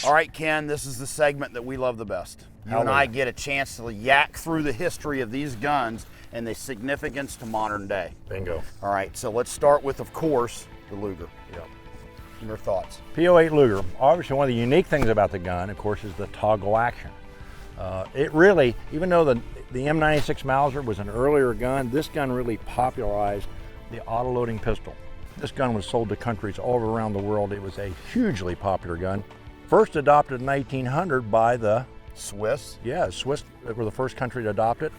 All right, Ken, this is the segment that we love the best. You and I get a chance to yak through the history of these guns and the significance to modern day. Bingo. All right, so let's start with, of course, the Luger. Yep. Your thoughts? P38 Luger. Obviously, one of the unique things about the gun, of course, is the toggle action. It really, even though the M96 Mauser was an earlier gun, this gun really popularized the auto-loading pistol. This gun was sold to countries all around the world. It was a hugely popular gun. First adopted in 1900 by the Swiss? Yeah, Swiss were the first country to adopt it.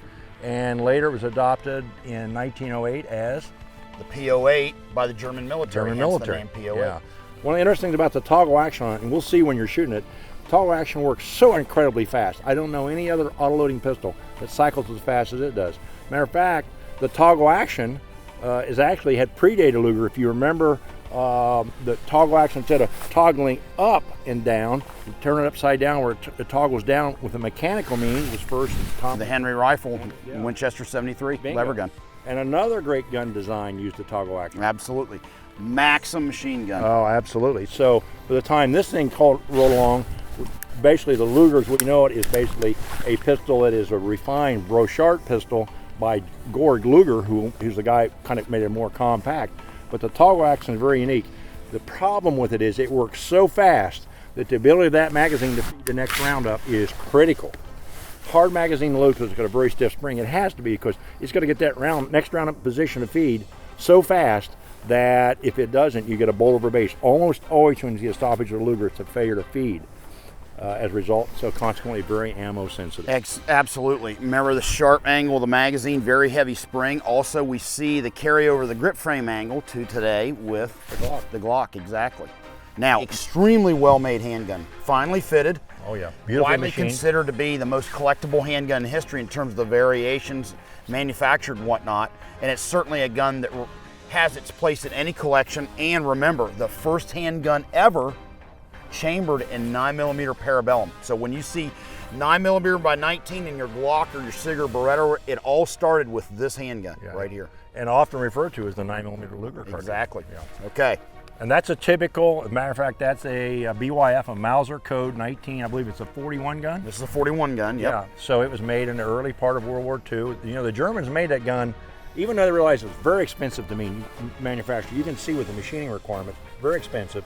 And later it was adopted in 1908 as the P08 by the German military. German military. The name P08. Yeah. One of the interesting things about the toggle action on it, and we'll see when you're shooting it, toggle action works so incredibly fast. I don't know any other auto-loading pistol that cycles as fast as it does. Matter of fact, the toggle action is actually had predated Luger. If you remember, the toggle action, instead of toggling up and down, you turn it upside down where it toggles down with a mechanical means was first the Henry rifle, yeah. Winchester 73 lever gun. And another great gun design used the toggle action. Absolutely. Maxim machine gun. Oh, absolutely. So by the time this thing rolled along, basically the Luger, as we know it, is basically a pistol that is a refined Brochard pistol by Georg Luger, who's the guy kind of made it more compact. But the toggle action is very unique. The problem with it is it works so fast that the ability of that magazine to feed the next round up is critical. Hard magazine to load because it's got a very stiff spring. It has to be because it's got to get that next round up position to feed so fast that if it doesn't, you get a bolt over base. Almost always when you get a stoppage of the Luger, it's a failure to feed. As a result, so consequently very ammo sensitive. Absolutely. Remember the sharp angle of the magazine, very heavy spring. Also, we see the carryover of the grip frame angle to today with the Glock, exactly. Now, extremely well-made handgun, finely fitted. Oh yeah, beautifully widely machined. Considered to be the most collectible handgun in history in terms of the variations, manufactured and whatnot. And it's certainly a gun that has its place in any collection. And remember, the first handgun ever chambered in 9mm parabellum. So when you see 9mm by 19 in your Glock or your Sig or Beretta, it all started with this handgun right here. And often referred to as the 9mm Luger cartridge. Exactly. Yeah. Okay. And that's a typical, as a matter of fact, that's a BYF, a Mauser Code 19, I believe it's a 41 gun. This is a 41 gun, yep. Yeah, so it was made in the early part of World War II. You know, the Germans made that gun, even though they realized it was very expensive to manufacture. You can see with the machining requirements, very expensive.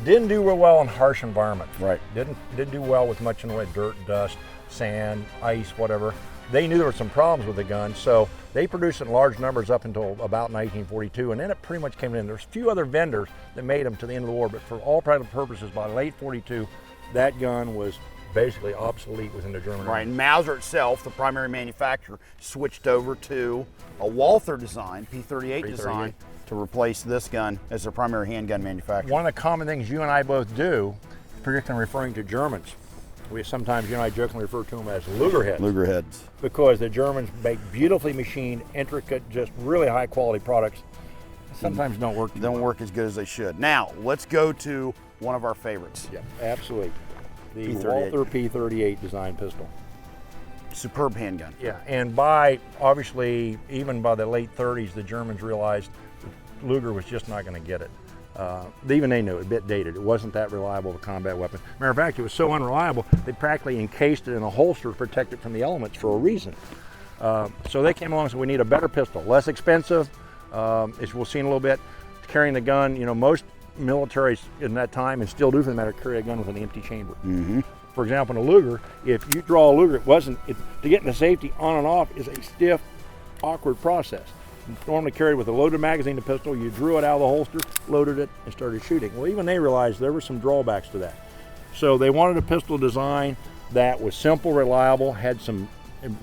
Didn't do real well in harsh environments. Right. Didn't do well with much in the way of dirt, dust, sand, ice, whatever. They knew there were some problems with the gun, so they produced it in large numbers up until about 1942, and then it pretty much came in. There's a few other vendors that made them to the end of the war, but for all practical purposes, by late 42, that gun was basically obsolete within the German Army. Right, and Mauser itself, the primary manufacturer, switched over to a Walther design, P38 design, to replace this gun as their primary handgun manufacturer. One of the common things you and I both do, particularly referring to Germans, sometimes you and I jokingly refer to them as Lugerheads. Lugerheads. Because the Germans make beautifully machined, intricate, just really high quality products. Sometimes don't work. Don't work as good as they should. Now, let's go to one of our favorites. Yeah, absolutely. The P38. Walther P38 design pistol. Superb handgun. Yeah, and obviously, even by the late 30s, the Germans realized Luger was just not going to get it. Even they knew it, a bit dated. It wasn't that reliable of a combat weapon. Matter of fact, it was so unreliable, they practically encased it in a holster to protect it from the elements for a reason. So they came along and said, we need a better pistol, less expensive, as we'll see in a little bit, carrying the gun. You know, most militaries in that time, and still do for the matter, carry a gun with an empty chamber. Mm-hmm. For example, in a Luger, if you draw a Luger, to get into safety on and off is a stiff, awkward process. It's normally carried with a loaded magazine, the pistol, you drew it out of the holster, loaded it, and started shooting. Well, even they realized there were some drawbacks to that. So they wanted a pistol design that was simple, reliable, had some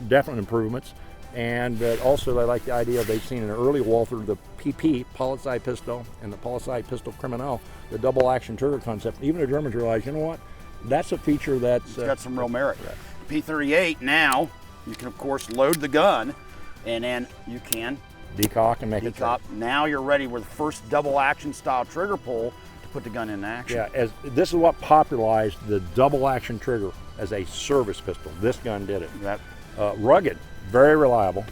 definite improvements, and also they liked the idea they'd seen in an early Walther, the PP, Polizei pistol, and the Polizei pistol Criminal, the double action trigger concept. Even the Germans realized, you know what, that's a feature that's got some real merit. P38, now, you can of course load the gun, and then you can decock and make it trigger. Now you're ready with the first double action style trigger pull to put the gun in action. Yeah, this is what popularized the double action trigger as a service pistol. This gun did it. Rugged, very reliable,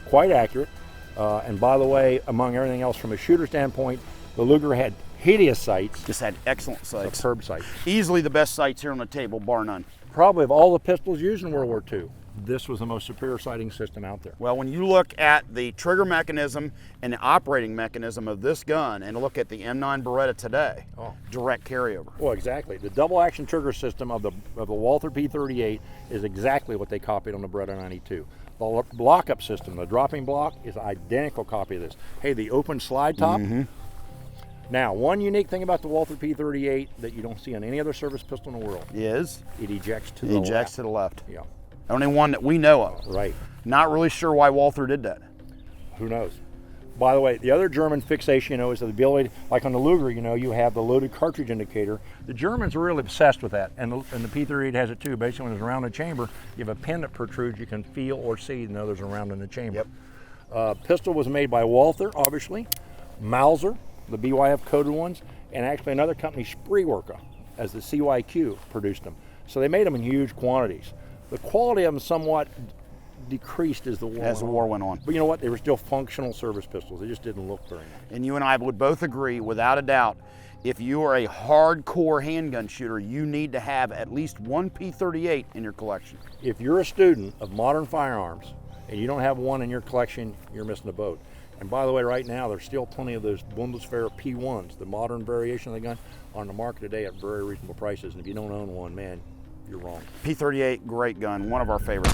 quite accurate, and by the way, among everything else from a shooter standpoint, the Luger had hideous sights. Just had excellent sights. Superb sights. Easily the best sights here on the table, bar none. Probably of all the pistols used in World War II, this was the most superior sighting system out there. Well, when you look at the trigger mechanism and the operating mechanism of this gun and look at the M9 Beretta today, direct carryover. Well, exactly. The double action trigger system of the Walther P38 is exactly what they copied on the Beretta 92. The lockup system, the dropping block, is identical copy of this. Hey, the open slide top. Now, one unique thing about the Walther P38 that you don't see on any other service pistol in the world is it ejects to the left. to the left. Yeah. Only one that we know of. Right. Not really sure why Walther did that. Who knows? By the way, the other German fixation, is the ability, like on the Luger, you have the loaded cartridge indicator. The Germans are really obsessed with that, and the P38 has it too. Basically, when there's a round in the chamber, you have a pin that protrudes. You can feel or see, there's a round in the chamber. Yep. Pistol was made by Walther, obviously, Mauser, the BYF coded ones, and actually another company, Spreewerke, as the CYQ produced them. So they made them in huge quantities. The quality of them somewhat decreased as the war went on. But you know what? They were still functional service pistols. They just didn't look very nice. And you and I would both agree, without a doubt, if you are a hardcore handgun shooter, you need to have at least one P38 in your collection. If you're a student of modern firearms and you don't have one in your collection, you're missing the boat. And by the way, right now, there's still plenty of those Bundeswehr P1s, the modern variation of the gun, on the market today at very reasonable prices. And if you don't own one, man, you're wrong. P38, great gun, one of our favorites.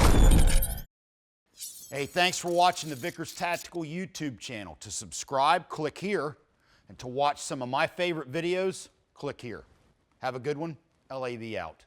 Hey, thanks for watching the Vickers Tactical YouTube channel. To subscribe, click here. And to watch some of my favorite videos, click here. Have a good one. LAV out.